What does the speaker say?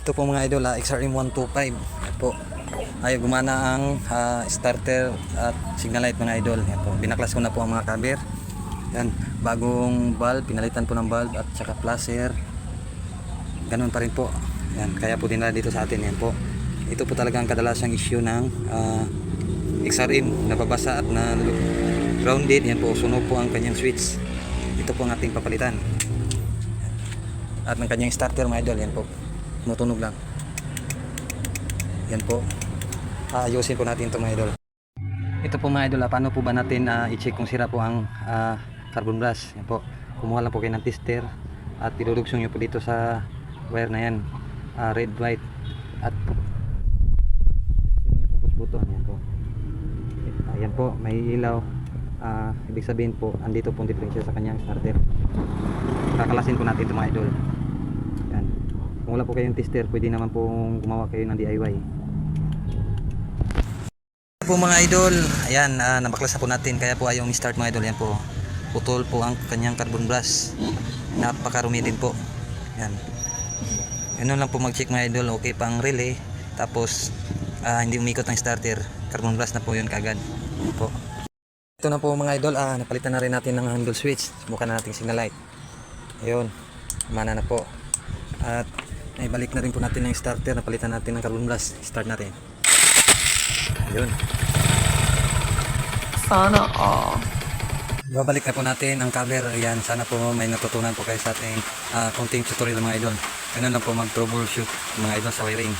Ito po mga idol, XRM 125. Yan po. Ay gumana ang starter at signal light mga idol. Yan po. Binaklas ko na po ang mga cover. Yan, bagong bulb, pinalitan po ng bulb at saka flasher. Ganun pa rin po. Yan, kaya po dinala dito sa atin. Yan po. Ito po talaga ang kadalasang issue ng XRM, nababasa at na grounded. Yan po, sunog po ang kanyang switch. Ito po ang ating papalitan. At ng kanyang starter mga idol, yan po. Tumutunog lang. Yan po. Ayusin po natin ito mga idol. Ito po mga idol, paano po ba natin i-check kung sira po ang carbon brush. Yan po. Kumuha lang po kayo ng tester at idudugsong nyo po dito sa wire na yan. Red, white at sino nyo po push button. Yan po. Ayan po, may ilaw. Ibig sabihin po, andito po ang differential sa kanyang starter. Kakalasin po natin ito mga idol. Yan. Kung wala po kayong tester, pwede naman pong gumawa kayo ng DIY. Po mga idol, ayan, nabaklas na po natin, kaya po ayaw start mga idol. Yan po, putol po ang kanyang carbon brush, napakarumi din po. Yan, yun lang po mag check mga idol. Okay pa ang relay, tapos hindi umikot ang starter, carbon brush na po yun kagad po. Ito na po mga idol, napalitan na rin natin ng handle switch. Subukan na natin signal light. Ayun, mana na po. At naibalik na rin po natin ng starter, napalitan natin ng carbon brush. Start natin. Ayun. Sana all. Babalik na po natin ang cover. Ayan, sana po may natutunan po kayo sa ating konting tutorial mga idol. Ganun lang po mag troubleshoot mga idol sa wiring.